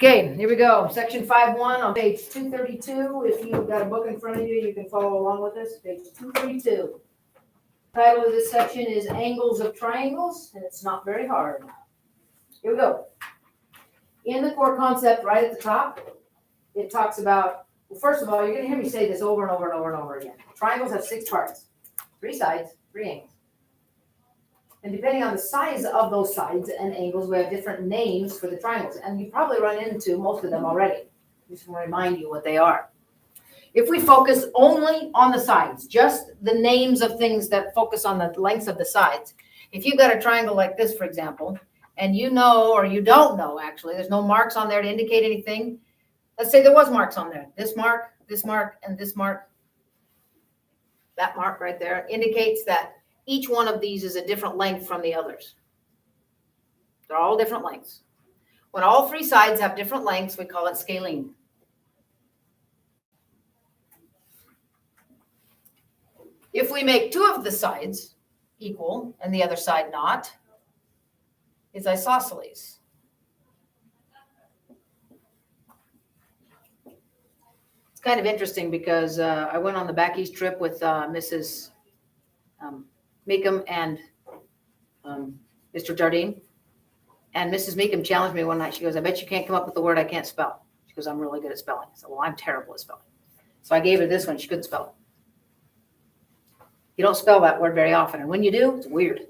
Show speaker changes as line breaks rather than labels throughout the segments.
Okay, here we go. Section 5.1 on page 232. If you've got a book in front of you, you can follow along with us. Page 232. Title of this section is Angles of Triangles, and it's not very hard. Here we go. In the core concept right at the top, it talks about, well, first of all, you're going to hear me say this over and over and over and over again. Triangles have 6 parts, 3 sides, 3 angles. And depending on the size of those sides and angles, we have different names for the triangles. And you probably run into most of them already. Just want to remind you what they are. If we focus only on the sides, just the names of things that focus on the lengths of the sides. If you've got a triangle like this, for example, and you know, or you don't know actually, there's no marks on there to indicate anything. Let's say there was marks on there. This mark, and this mark. That mark right there indicates that each one of these is a different length from the others. They're all different lengths. When all 3 sides have different lengths, we call it scalene. If we make 2 of the sides equal and the other side not, it's isosceles. It's kind of interesting because I went on the back east trip with Mrs. Meekum and Mr. Jardine. And Mrs. Meekum challenged me one night. She goes, I bet you can't come up with the word I can't spell. She goes, I'm really good at spelling. I said, well, I'm terrible at spelling. So I gave her this one. She couldn't spell it. You don't spell that word very often. And when you do, it's weird.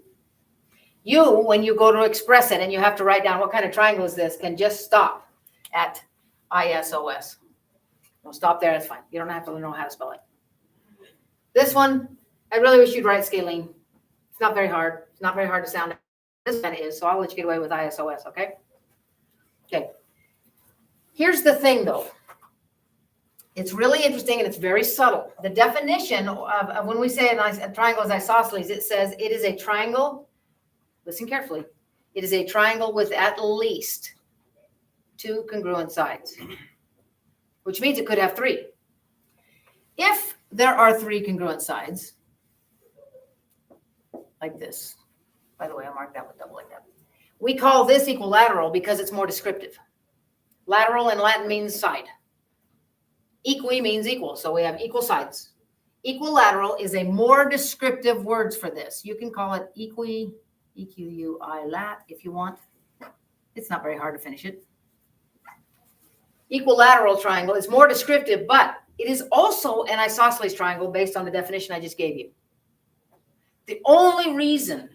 You, when you go to express it and you have to write down what kind of triangle is this, can just stop at ISOS. Don't stop there. That's fine. You don't have to know how to spell it. This one, I really wish you'd write scalene. It's not very hard. It's not very hard to sound. This one is, so I'll let you get away with ISOS, okay? Okay. Here's the thing, though. It's really interesting and it's very subtle. The definition of when we say a triangle is isosceles, it says it is a triangle. Listen carefully. It is a triangle with at least 2 congruent sides, which means it could have 3. If there are 3 congruent sides, like this. By the way, I marked that with double like that. We call this equilateral because it's more descriptive. Lateral in Latin means side. Equi means equal, so we have equal sides. Equilateral is a more descriptive word for this. You can call it equi, E-Q-U-I, lat, if you want. It's not very hard to finish it. Equilateral triangle is more descriptive, but it is also an isosceles triangle based on the definition I just gave you. The only reason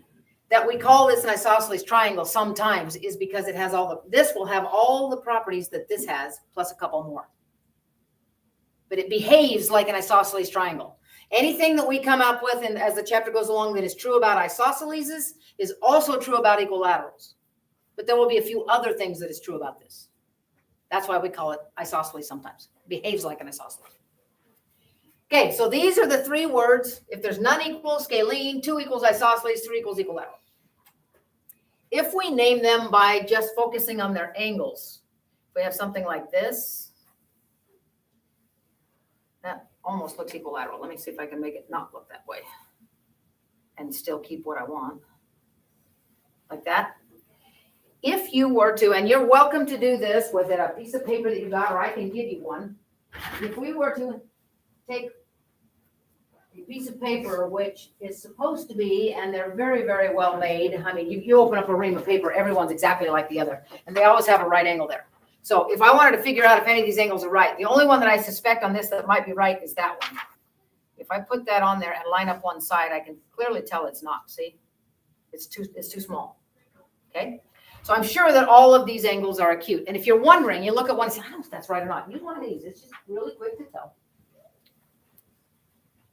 that we call this an isosceles triangle sometimes is because it has this will have all the properties that this has, plus a couple more. But it behaves like an isosceles triangle. Anything that we come up with, and as the chapter goes along, that is true about isosceles is also true about equilaterals. But there will be a few other things that is true about this. That's why we call it isosceles sometimes. It behaves like an isosceles. Okay, so these are the 3 words. If there's none equal, scalene, 2 equals isosceles, 3 equals equilateral. If we name them by just focusing on their angles, we have something like this. That almost looks equilateral. Let me see if I can make it not look that way and still keep what I want. Like that. If you were to, and you're welcome to do this with a piece of paper that you got, or I can give you one. If we were to take a piece of paper, which is supposed to be, and they're very, very well made. I mean, you open up a ream of paper, everyone's exactly like the other, and they always have a right angle there. So if I wanted to figure out if any of these angles are right, the only one that I suspect on this that might be right is that one. If I put that on there and line up one side, I can clearly tell it's not. See, it's too small. Okay, so I'm sure that all of these angles are acute. And if you're wondering, you look at one and say, I don't know if that's right or not. Use one of these. It's just really quick to tell.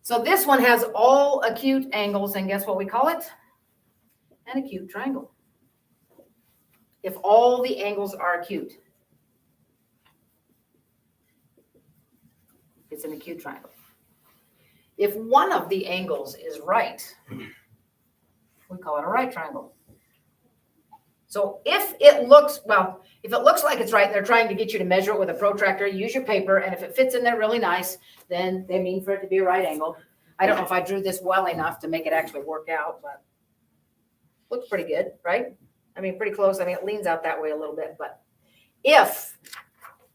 So this one has all acute angles, and guess what we call it? An acute triangle. If all the angles are acute, it's an acute triangle. If one of the angles is right, we call it a right triangle. So if it looks like it's right, they're trying to get you to measure it with a protractor, use your paper, and if it fits in there really nice, then they mean for it to be a right angle. I don't know if I drew this well enough to make it actually work out, but looks pretty good, right? I mean, pretty close. I mean, it leans out that way a little bit, but If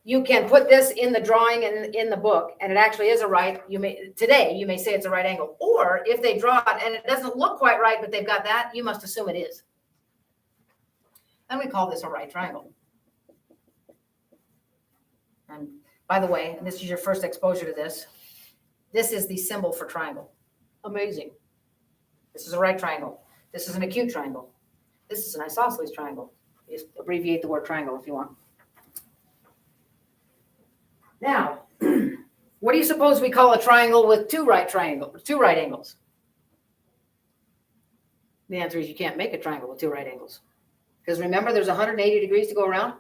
you can put this in the drawing and in the book, and it actually is a right, you may say it's a right angle. Or if they draw it and it doesn't look quite right, but they've got that, you must assume it is. And we call this a right triangle. And by the way, and this is your first exposure to this, this is the symbol for triangle. Amazing. This is a right triangle. This is an acute triangle. This is an isosceles triangle. Just abbreviate the word triangle if you want. Now, what do you suppose we call a triangle with two right angles? The answer is you can't make a triangle with two right angles. Because remember, there's 180 degrees to go around.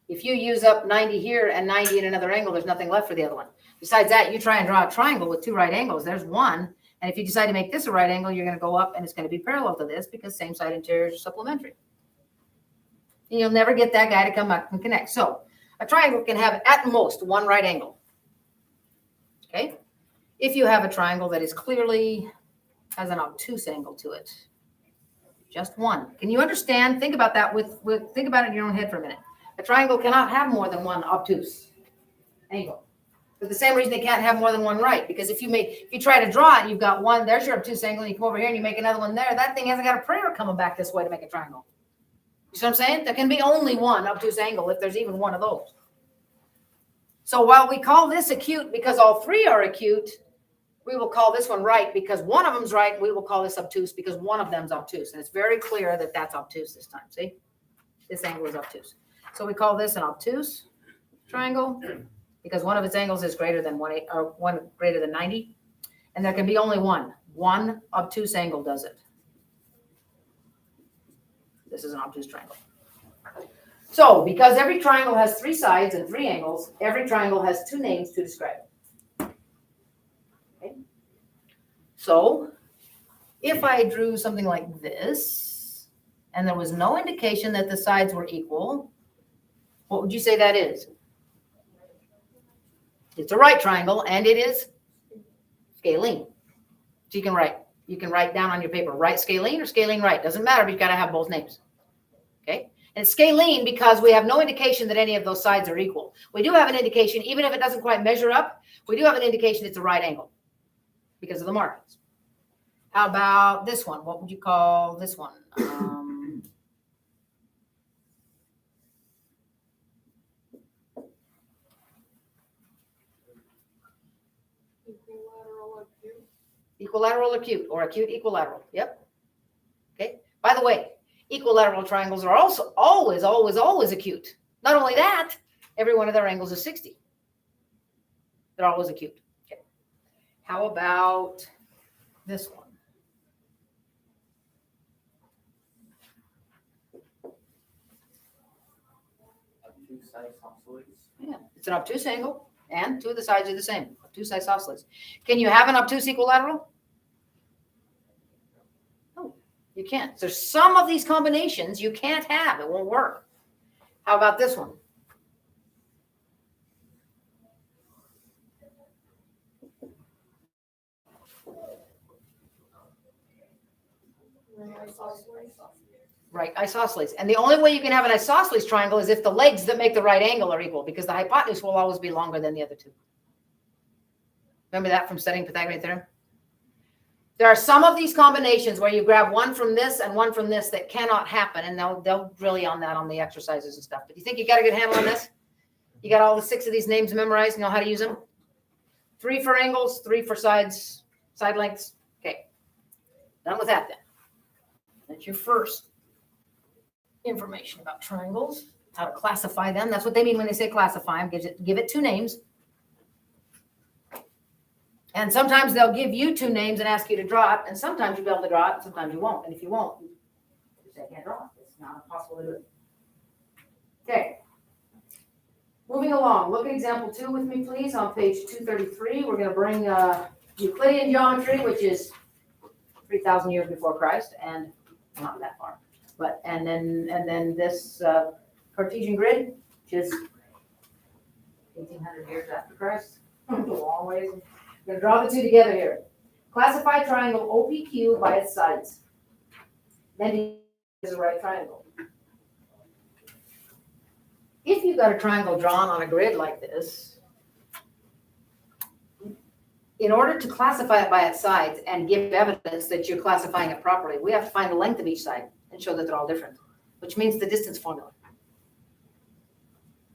If you use up 90 here and 90 in another angle, there's nothing left for the other one. Besides that, you try and draw a triangle with two right angles. There's one. And if you decide to make this a right angle, you're going to go up and it's going to be parallel to this because same side interiors are supplementary. And you'll never get that guy to come up and connect. So a triangle can have at most one right angle. Okay? If you have a triangle that is clearly has an obtuse angle to it. Just one. Can you understand? Think about that think about it in your own head for a minute. A triangle cannot have more than one obtuse angle. For the same reason they can't have more than one right. Because if you try to draw it, you've got one, there's your obtuse angle, and you come over here and you make another one there. That thing hasn't got a prayer coming back this way to make a triangle. You see what I'm saying? There can be only one obtuse angle if there's even one of those. So while we call this acute because all three are acute, we will call this one right because one of them's right. We will call this obtuse because one of them's obtuse. And it's very clear that that's obtuse this time. See? This angle is obtuse. So we call this an obtuse triangle because one of its angles is greater than 90. And there can be only one. One obtuse angle does it. This is an obtuse triangle. So because every triangle has three sides and three angles, every triangle has two names to describe it. Okay. So if I drew something like this, and there was no indication that the sides were equal, what would you say that is? It's a right triangle, and it is scalene. So you can write down on your paper, right scalene or scalene right. Doesn't matter, but you've got to have both names. Okay? And it's scalene because we have no indication that any of those sides are equal. We do have an indication, even if it doesn't quite measure up, we do have an indication it's a right angle because of the markings. How about this one? What would you call this one? Equilateral acute or acute equilateral. Yep. Okay. By the way, equilateral triangles are also always acute. Not only that, every one of their angles is 60. They're always acute. Okay. How about this one?
Obtuse isosceles.
Yeah, it's an obtuse angle, and two of the sides are the same. Obtuse isosceles. Can you have an obtuse equilateral? No, you can't. There's some of these combinations you can't have. It won't work. How about this one? Right, isosceles. And the only way you can have an isosceles triangle is if the legs that make the right angle are equal, because the hypotenuse will always be longer than the other two. Remember that from studying Pythagorean theorem? There are some of these combinations where you grab one from this and one from this that cannot happen, and they'll drill you on that on the exercises and stuff. But do you think you got a good handle on this? You got all the 6 of these names memorized, you know how to use them? 3 for angles, 3 for sides, side lengths. Okay, done with that then. That's your first information about triangles, how to classify them. That's what they mean when they say classify them. Give it 2 names. And sometimes they'll give you 2 names and ask you to draw it, and sometimes you'll be able to draw it, and sometimes you won't. And if you won't, you say, I can't draw it. It's not possible to do it. Okay. Moving along, look at example 2 with me, please, on page 233. We're going to bring Euclidean geometry, which is 3,000 years before Christ, and not that far. But and then this Cartesian grid, which is 1,800 years after Christ. A long ways. I'm going to draw the 2 together here. Classify triangle OPQ by its sides. Then it is a right triangle. if you've got a triangle drawn on a grid like this, in order to classify it by its sides and give evidence that you're classifying it properly, we have to find the length of each side and show that they're all different, which means the distance formula.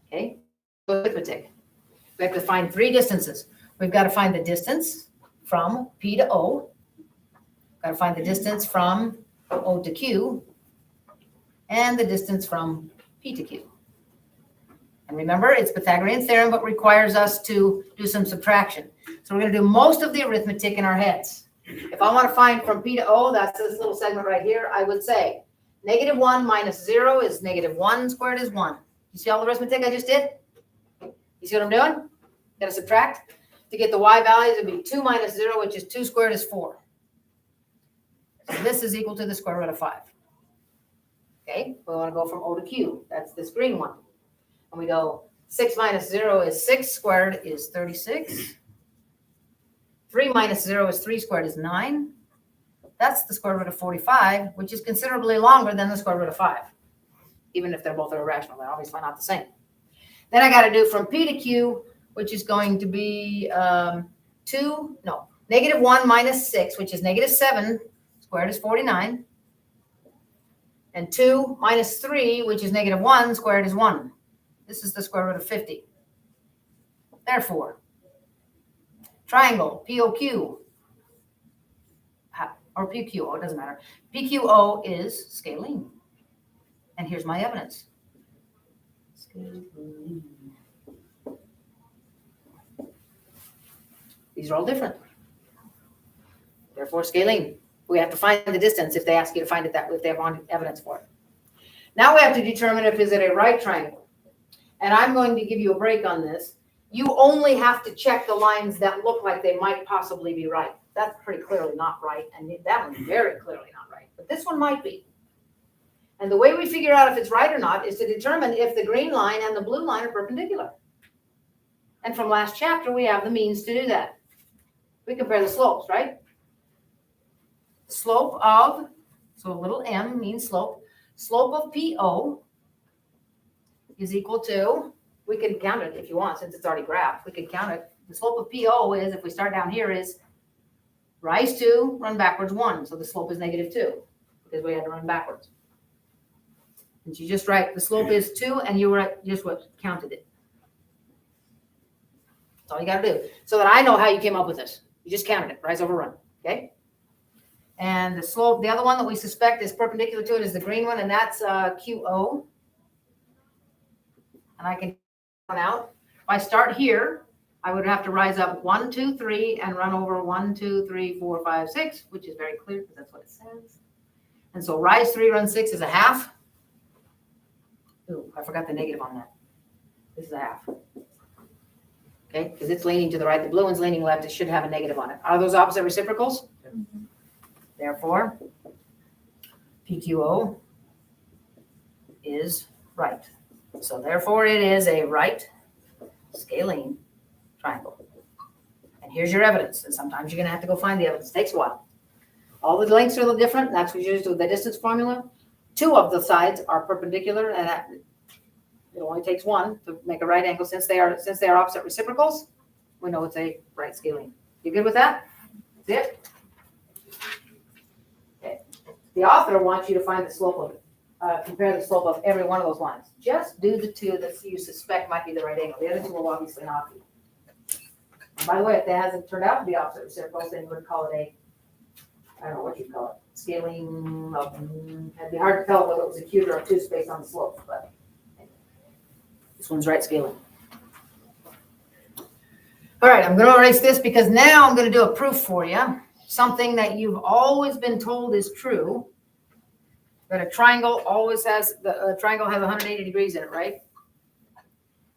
Okay, arithmetic. We have to find three distances. We've got to find the distance from P to O. Got to find the distance from O to Q, and the distance from P to Q. And remember, it's Pythagorean theorem, but requires us to do some subtraction. So we're going to do most of the arithmetic in our heads. If I want to find from P to O, that's this little segment right here, I would say -1 minus 0 is -1 squared is 1. You see all the arithmetic I just did? You see what I'm doing? Got to subtract. To get the y values, it would be 2 minus 0, which is 2 squared is 4. So this is equal to the square root of 5. Okay, we want to go from O to Q. That's this green one. And we go 6 minus 0 is 6 squared is 36. 3 minus 0 is 3 squared is 9. That's the square root of 45, which is considerably longer than the square root of 5. Even if they're both irrational, they're obviously not the same. Then I got to do from P to Q, which is going to be -1 minus 6, which is -7 squared is 49. And 2 minus 3, which is -1 squared is 1. This is the square root of 50. Therefore, triangle POQ, or PQO, it doesn't matter. PQO is scalene. And here's my evidence. Scalene. These are all different. Therefore, scalene. We have to find the distance if they ask you to find it that way, if they want evidence for it. Now we have to determine if is it a right triangle. And I'm going to give you a break on this. You only have to check the lines that look like they might possibly be right. That's pretty clearly not right, and that one's very clearly not right. But this one might be. And the way we figure out if it's right or not is to determine if the green line and the blue line are perpendicular. And from last chapter, we have the means to do that. We compare the slopes, right? Slope of, so a little m means slope. Slope of PO is equal to, we can count it if you want, since it's already graphed. We can count it. The slope of PO is, if we start down here, is rise 2, run backwards 1. So the slope is -2 because we had to run backwards. And you just write the slope is 2, and you were just what counted it. That's all you got to do. So that I know how you came up with this. You just counted it, rise over run. Okay. And the slope, the other one that we suspect is perpendicular to it is the green one, and that's QO. And I can count out. If I start here, I would have to rise up 1, 2, 3, and run over 1, 2, 3, 4, 5, 6, which is very clear because that's what it says. And so rise 3, run 6 is a half. Ooh, I forgot the negative on that. This is a half. Okay, because it's leaning to the right. The blue one's leaning left. It should have a negative on it. Are those opposite reciprocals? Mm-hmm. Therefore, PQO is right. So therefore, it is a right scalene triangle. And here's your evidence. And sometimes you're going to have to go find the evidence. It takes a while. All the lengths are a little different. That's what you use with the distance formula. 2 of the sides are perpendicular, and it only takes 1 to make a right angle. Since they are opposite reciprocals, we know it's a right scalene. You good with that? That's it. Okay. The author wants you to find the slope of it. Compare the slope of every one of those lines. Just do the 2 that you suspect might be the right angle. The other 2 will obviously not be. And by the way, if that hasn't turned out to be opposite reciprocals, then you would call it I don't know what you'd call it. Scaling. It'd be hard to tell whether it was acute or obtuse based on the slope, but this one's right scaling. All right, I'm going to erase this because now I'm going to do a proof for you. Something that you've always been told is true. That a triangle always has, a triangle has 180 degrees in it, right?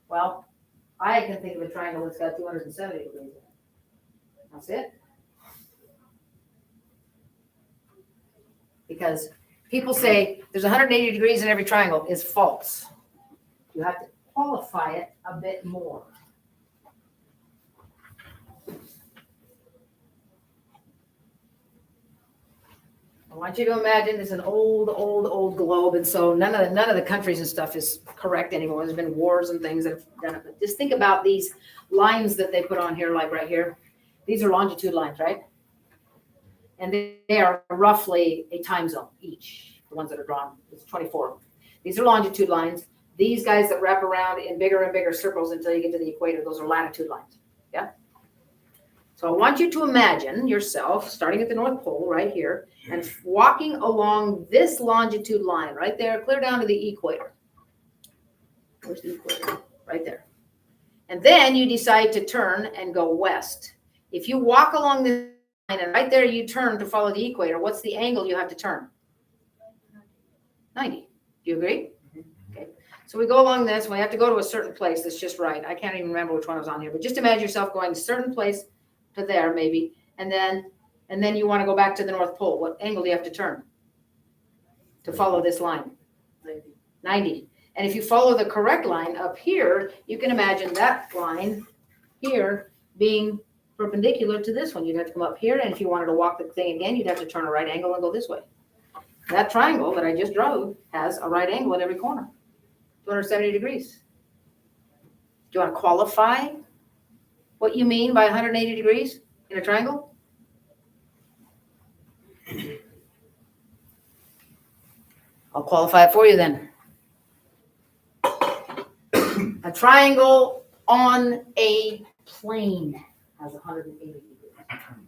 Well, I can think of a triangle that's got 270 degrees in it. That's it. Because people say there's 180 degrees in every triangle is false. You have to qualify it a bit more. I want you to imagine it's an old globe, and so none of the countries and stuff is correct anymore. There's been wars and things that have done it. But just think about these lines that they put on here, like right here. These are longitude lines, right? And they are roughly a time zone each. The ones that are drawn, it's 24. These are longitude lines. These guys that wrap around in bigger and bigger circles until you get to the equator, those are latitude lines. Yeah. So I want you to imagine yourself starting at the North Pole right here and walking along this longitude line right there, clear down to the equator. Where's the equator? Right there. And then you decide to turn and go west. If you walk along this line and right there you turn to follow the equator, what's the angle you have to turn? 90. Do you agree? Okay. So we go along this. We have to go to a certain place that's just right. I can't even remember which one was on here, but just imagine yourself going a certain place to there maybe, and then you want to go back to the North Pole. What angle do you have to turn to follow this line? 90. And if you follow the correct line up here, you can imagine that line here being perpendicular to this one. You'd have to come up here, and if you wanted to walk the thing again, you'd have to turn a right angle and go this way. That triangle that I just drew has a right angle at every corner, 270 degrees. Do you want to qualify what you mean by 180 degrees in a triangle? I'll qualify it for you then. A triangle on a plane has 180 degrees.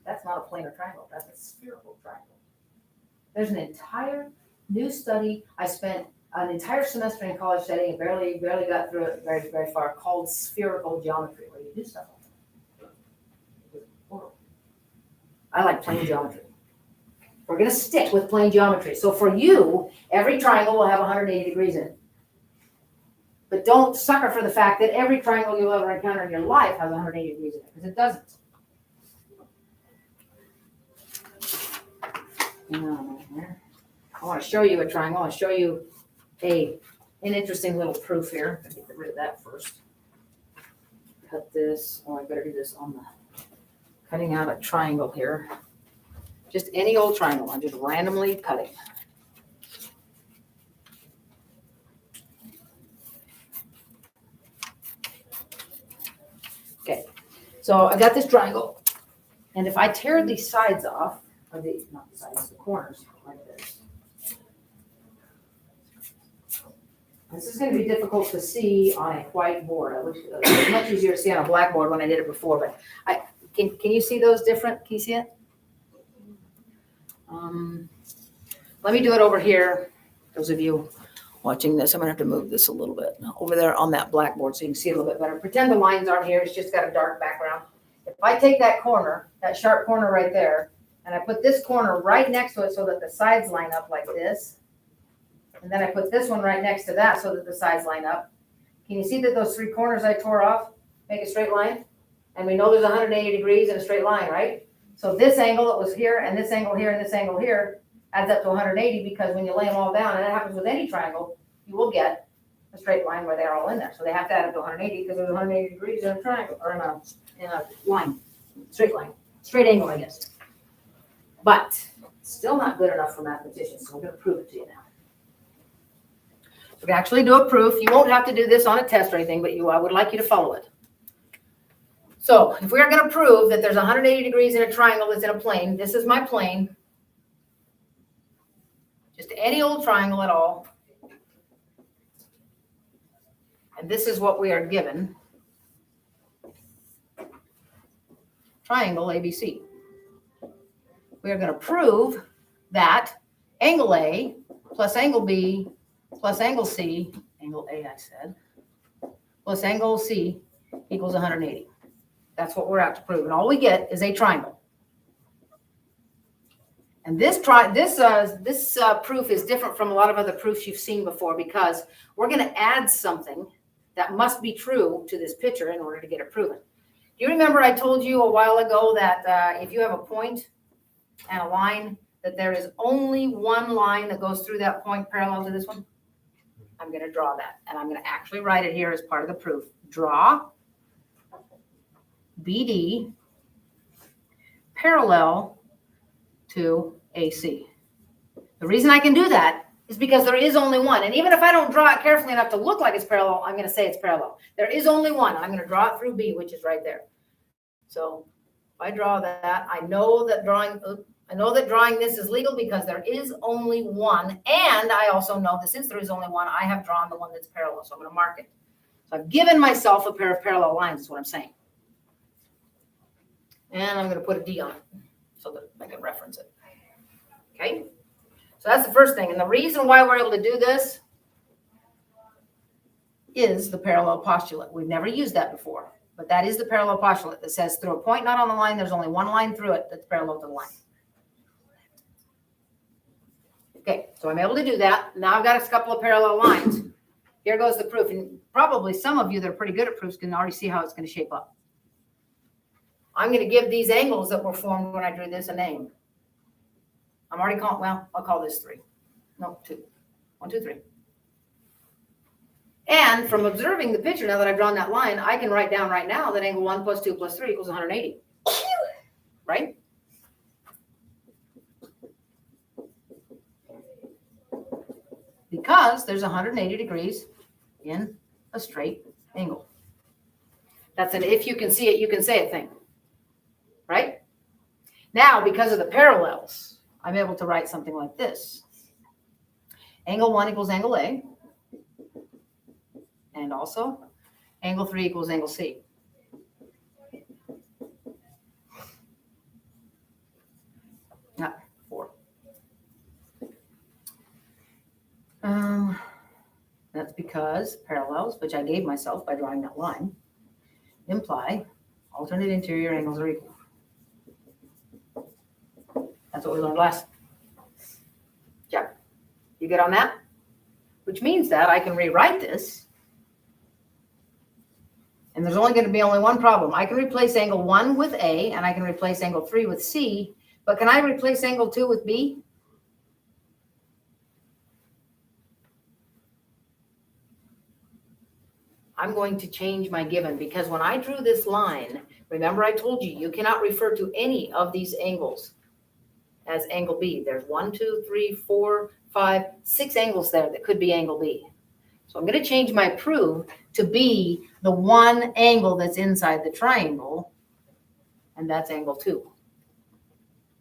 That's not a planar triangle, that's a spherical triangle. There's an entire new study. I spent an entire semester in college studying and barely got through it very far, called spherical geometry, where you do stuff like that. I like plane geometry. We're going to stick with plane geometry. So for you, every triangle will have 180 degrees in it. But don't sucker for the fact that every triangle you'll ever encounter in your life has 180 degrees in it, because it doesn't. I want to show you a triangle. I want to show you an interesting little proof here. Let me get rid of that first. Cut this. Oh, I better do this on the cutting out a triangle here. Just any old triangle. I'm just randomly cutting. Okay, so I got this triangle, and if I tear these sides off, or not the sides, the corners, like this. This is going to be difficult to see on a white board. I wish it was much easier to see on a blackboard when I did it before, but can you see those different? Can you see it? Let me do it over here. Those of you watching this, I'm going to have to move this a little bit over there on that blackboard so you can see it a little bit better. Pretend the lines aren't here. It's just got a dark background. If I take that corner, that sharp corner right there, and I put this corner right next to it so that the sides line up like this, and then I put this one right next to that so that the sides line up. Can you see that those three corners I tore off make a straight line? And we know there's 180 degrees in a straight line, right? So this angle that was here, and this angle here, and this angle here adds up to 180, because when you lay them all down, and that happens with any triangle, you will get a straight line where they're all in there. So they have to add up to 180 because there's 180 degrees in a triangle, or in a line, straight line, straight angle, I guess. But still not good enough for mathematicians, so I'm going to prove it to you now. We can actually do a proof. You won't have to do this on a test or anything, but I would like you to follow it. So if we are going to prove that there's 180 degrees in a triangle that's in a plane, this is my plane, just any old triangle at all, and this is what we are given, triangle ABC. We are going to prove that angle A plus angle B plus angle C, angle A I said, plus angle C equals 180. That's what we're out to prove. And all we get is a triangle. And this proof is different from a lot of other proofs you've seen before, because we're going to add something that must be true to this picture in order to get it proven. Do you remember I told you a while ago that if you have a point and a line, that there is only one line that goes through that point parallel to this one? I'm going to draw that, and I'm going to actually write it here as part of the proof. Draw BD parallel to AC. The reason I can do that is because there is only one. And even if I don't draw it carefully enough to look like it's parallel, I'm going to say it's parallel. There is only one. I'm going to draw it through B, which is right there. So if I draw that, I know that drawing this is legal because there is only one. And I also know that since there is only one, I have drawn the one that's parallel. So I'm going to mark it. So I've given myself a pair of parallel lines, is what I'm saying. And I'm going to put a D on it so that I can reference it. Okay? So that's the first thing. And the reason why we're able to do this is the parallel postulate. We've never used that before, but that is the parallel postulate that says through a point not on the line, there's only one line through it that's parallel to the line. Okay, so I'm able to do that. Now I've got a couple of parallel lines. Here goes the proof. And probably some of you that are pretty good at proofs can already see how it's going to shape up. I'm going to give these angles that were formed when I drew this a name. I'm already calling, well, I'll call this 3. No, 2. 1, 2, 3. And from observing the picture, now that I've drawn that line, I can write down right now that angle 1 plus 2 plus 3 equals 180. Right? Because there's 180 degrees in a straight angle. That's an if you can see it, you can say it thing. Right? Now, because of the parallels, I'm able to write something like this. Angle 1 equals angle A. And also, angle 3 equals angle C. Not 4. That's because parallels, which I gave myself by drawing that line, imply alternate interior angles are equal. That's what we learned last. Yeah. You good on that? Which means that I can rewrite this. And there's only going to be only one problem. I can replace angle 1 with A, and I can replace angle 3 with C. But can I replace angle 2 with B? I'm going to change my given because when I drew this line, remember I told you, you cannot refer to any of these angles as angle B. There's 1, 2, 3, 4, 5, 6 angles there that could be angle B. So I'm going to change my proof to be the one angle that's inside the triangle, and that's angle 2.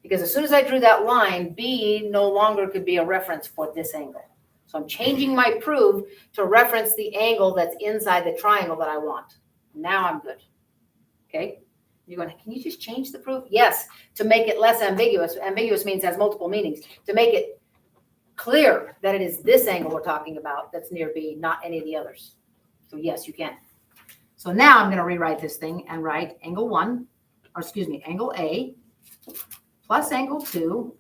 Because as soon as I drew that line, B no longer could be a reference for this angle. So I'm changing my proof to reference the angle that's inside the triangle that I want. Now I'm good. Okay? You're going, can you just change the proof? Yes, to make it less ambiguous. Ambiguous means it has multiple meanings. To make it clear that it is this angle we're talking about that's near B, not any of the others. So yes, you can. So now I'm going to rewrite this thing and write angle 1, or excuse me, angle A plus angle 2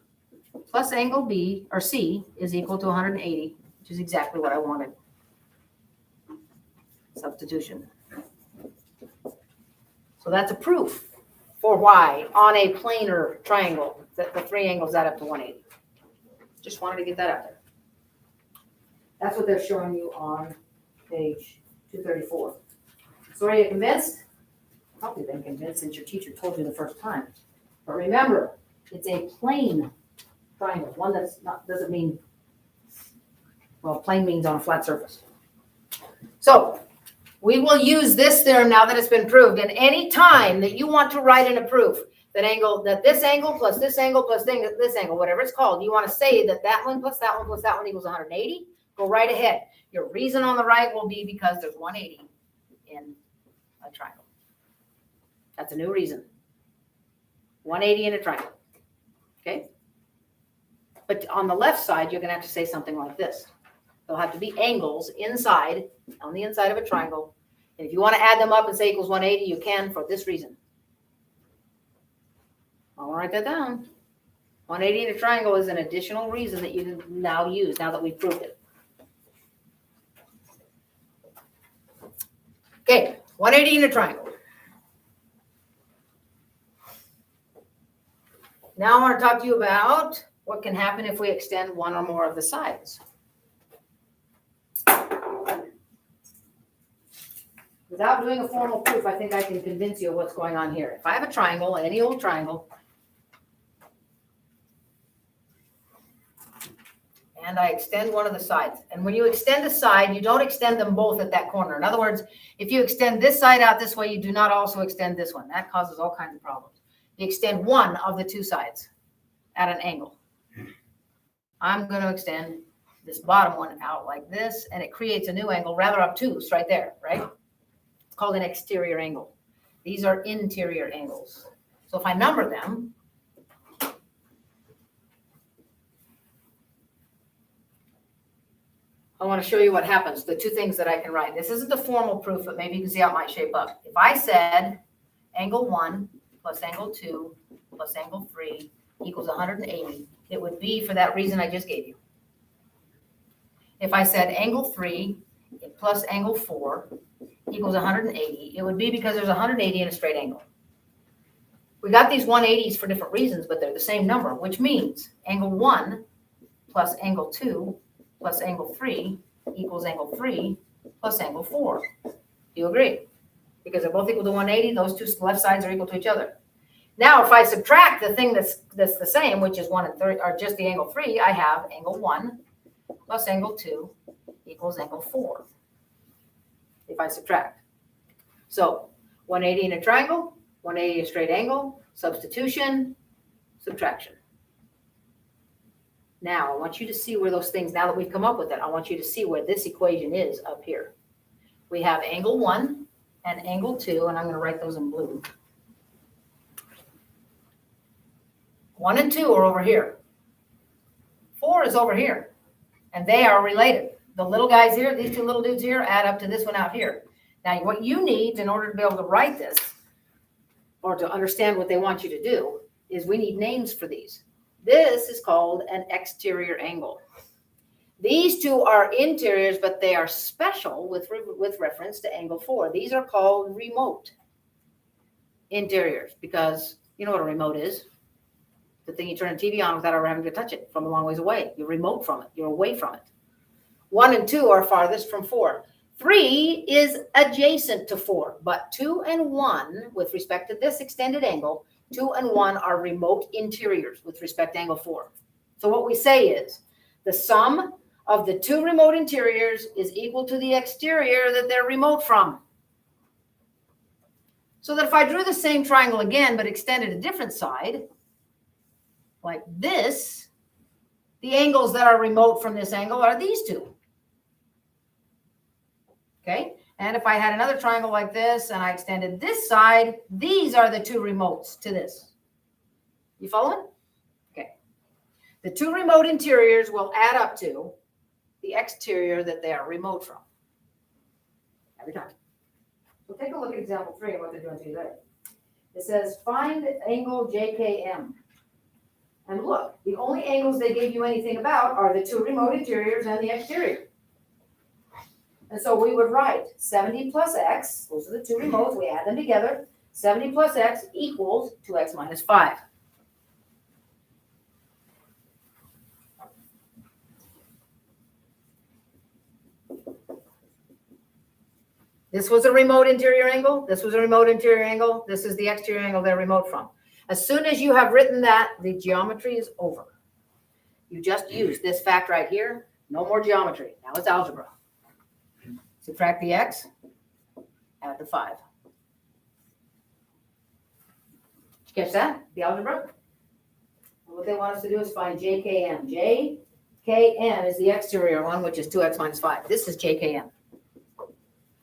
plus angle B, or C, is equal to 180, which is exactly what I wanted. Substitution. So that's a proof for why on a planar triangle that the 3 angles add up to 180. Just wanted to get that out there. That's what they're showing you on page 234. So are you convinced? Probably been convinced since your teacher told you the first time. But remember, it's a plane triangle. One that's not, doesn't mean, well, plane means on a flat surface. So we will use this theorem now that it's been proved. And any time that you want to write in a proof that this angle plus this angle plus this angle, whatever it's called, you want to say that that one plus that one plus that one equals 180, go right ahead. Your reason on the right will be because there's 180 in a triangle. That's a new reason. 180 in a triangle. Okay? But on the left side, you're going to have to say something like this. There'll have to be angles inside, on the inside of a triangle. And if you want to add them up and say equals 180, you can for this reason. I'll write that down. 180 in a triangle is an additional reason that you can now use, now that we've proved it. Okay, 180 in a triangle. Now I want to talk to you about what can happen if we extend one or more of the sides. Without doing a formal proof, I think I can convince you of what's going on here. If I have a triangle, any old triangle, and I extend one of the sides. And when you extend a side, you don't extend them both at that corner. In other words, if you extend this side out this way, you do not also extend this one. That causes all kinds of problems. You extend one of the two sides at an angle. I'm going to extend this bottom one out like this, and it creates a new angle, rather obtuse right there, right? It's called an exterior angle. These are interior angles. So if I number them, I want to show you what happens, the two things that I can write. This isn't the formal proof, but maybe you can see how it might shape up. If I said angle 1 plus angle 2 plus angle 3 equals 180, it would be for that reason I just gave you. If I said angle 3 plus angle 4 equals 180, it would be because there's 180 in a straight angle. We got these 180s for different reasons, but they're the same number, which means angle 1 plus angle 2 plus angle 3 equals angle 3 plus angle 4. Do you agree? Because they're both equal to 180, those two left sides are equal to each other. Now, if I subtract the thing that's the same, which is 1 and 3, or just the angle 3, I have angle 1 plus angle 2 equals angle 4. If I subtract. So 180 in a triangle, 180 in a straight angle, substitution, subtraction. Now, I want you to see where those things, now that we've come up with it, I want you to see where this equation is up here. We have angle 1 and angle 2, and I'm going to write those in blue. 1 and 2 are over here. 4 is over here, and they are related. The little guys here, these two little dudes here, add up to this one out here. Now, what you need in order to be able to write this, or to understand what they want you to do, is we need names for these. This is called an exterior angle. These two are interiors, but they are special with reference to angle 4. These are called remote interiors because you know what a remote is. The thing you turn the TV on without ever having to touch it from a long ways away. You're remote from it. You're away from it. 1 and 2 are farthest from 4. 3 is adjacent to 4, but 2 and 1, with respect to this extended angle, 2 and 1 are remote interiors with respect to angle 4. So what we say is the sum of the two remote interiors is equal to the exterior that they're remote from. So that if I drew the same triangle again, but extended a different side, like this, the angles that are remote from this angle are these two. Okay? And if I had another triangle like this and I extended this side, these are the two remotes to this. You following? Okay. The two remote interiors will add up to the exterior that they are remote from. Every time. So take a look at example 3 and what they're doing to you there. It says find angle JKM. And look, the only angles they gave you anything about are the two remote interiors and the exterior. And so we would write 70 plus x, those are the two remotes, we add them together, 70 plus x equals 2x minus 5. This was a remote interior angle, this was a remote interior angle, this is the exterior angle they're remote from. As soon as you have written that, the geometry is over. You just use this fact right here, no more geometry, now it's algebra. Subtract the x, add the 5. Did you catch that? The algebra? And what they want us to do is find JKM. JKM is the exterior one, which is 2x minus 5. This is JKM.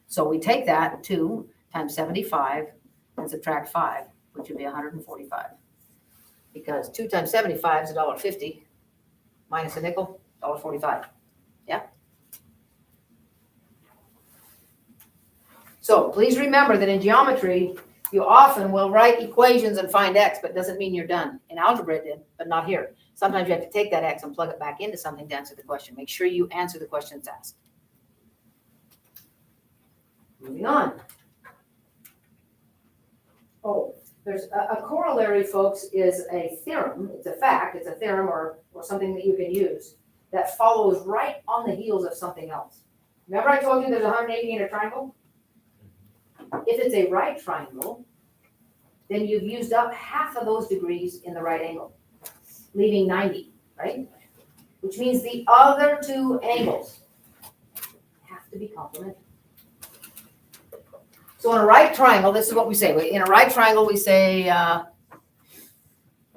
So we take that, 2 times 75, and subtract 5, which would be 145. Because 2 times 75 is $1.50, minus a nickel, $1.45. Yeah? So please remember that in geometry, you often will write equations and find x, but it doesn't mean you're done. In algebra it did, but not here. Sometimes you have to take that x and plug it back into something to answer the question. Make sure you answer the question that's asked. Moving on. Oh, there's a corollary, folks, is a theorem. It's a fact. It's a theorem or something that you can use that follows right on the heels of something else. Remember I told you there's 180 in a triangle? If it's a right triangle, then you've used up half of those degrees in the right angle, leaving 90, right? which means the other two angles have to be complementary. So in a right triangle, this is what we say. In a right triangle, we say,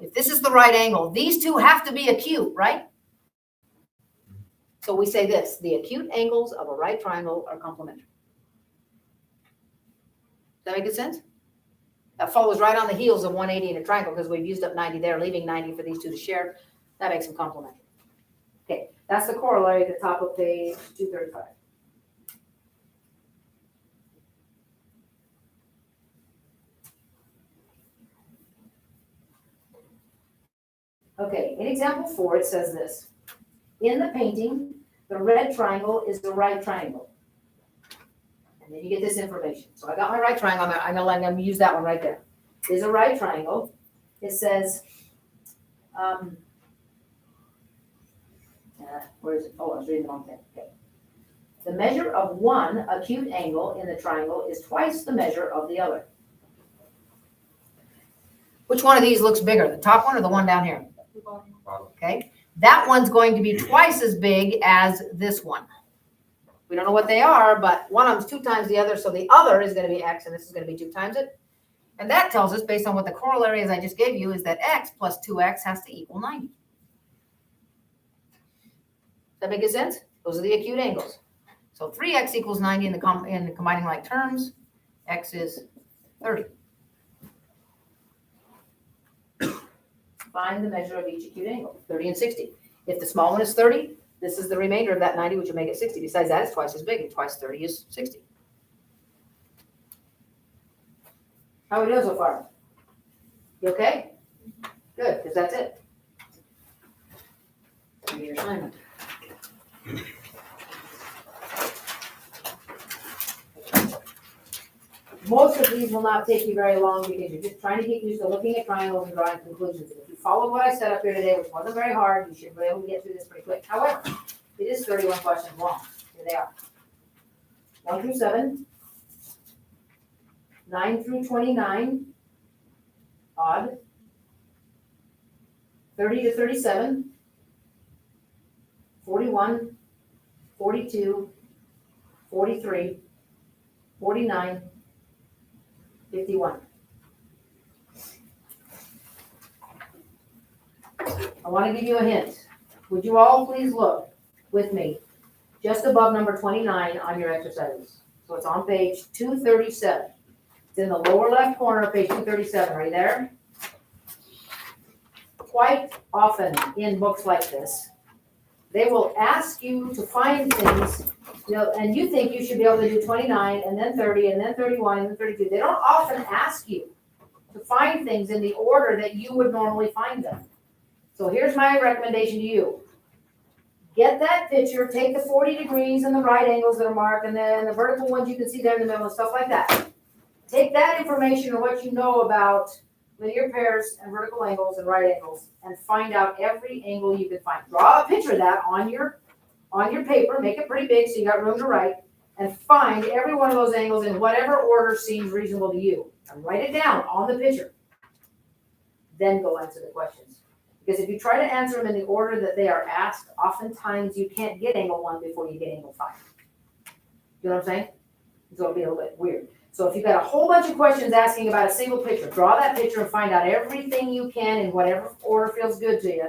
if this is the right angle, these two have to be acute, right? So we say this, the acute angles of a right triangle are complementary. Does that make good sense? That follows right on the heels of 180 in a triangle because we've used up 90 there, leaving 90 for these two to share. That makes them complementary. Okay, that's the corollary at the top of page 235. Okay, in example 4, it says this. In the painting, the red triangle is the right triangle. And then you get this information. So I got my right triangle. I'm going to use that one right there. Is a right triangle. It says, where is it? Oh, I was reading the wrong thing. Okay. The measure of one acute angle in the triangle is twice the measure of the other. Which one of these looks bigger, the top one or the one down here? Okay. That one's going to be twice as big as this one. We don't know what they are, but one of them's 2 times the other, so the other is going to be x, and this is going to be 2 times it. And that tells us, based on what the corollary is I just gave you, is that x plus 2x has to equal 90. Does that make sense? Those are the acute angles. So 3x equals 90 in the combining like terms. X is 30. Find the measure of each acute angle, 30 and 60. If the small one is 30, this is the remainder of that 90, which will make it 60. Besides that, it's twice as big, and twice 30 is 60. How are we doing so far? You okay? Good, because that's it. Do your assignment. Most of these will not take you very long because you're just trying to get used to looking at triangles and drawing conclusions. And if you followed what I said up here today, which wasn't very hard, you should be able to get through this pretty quick. However, it is 31 questions long. Here they are. 1 through 7, 9 through 29, odd, 30 to 37, 41, 42, 43, 49, 51. I want to give you a hint. Would you all please look with me just above number 29 on your exercises? So it's on page 237. It's in the lower left corner of page 237. Are you there? Quite often in books like this, they will ask you to find things, and you think you should be able to do 29 and then 30 and then 31 and then 32. They don't often ask you to find things in the order that you would normally find them. So here's my recommendation to you. Get that picture, take the 40 degrees and the right angles that are marked, and then the vertical ones you can see there in the middle and stuff like that. Take that information and what you know about linear pairs and vertical angles and right angles and find out every angle you can find. Draw a picture of that on your paper, make it pretty big so you got room to write, and find every one of those angles in whatever order seems reasonable to you. And write it down on the picture. Then go answer the questions. Because if you try to answer them in the order that they are asked, oftentimes you can't get angle 1 before you get angle 5. You know what I'm saying? So it'll be a little bit weird. So if you've got a whole bunch of questions asking about a single picture, draw that picture and find out everything you can in whatever order feels good to you,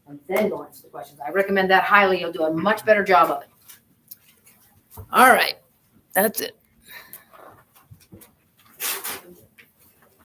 and then go answer the questions. I recommend that highly. You'll do a much better job of it. All right. That's it.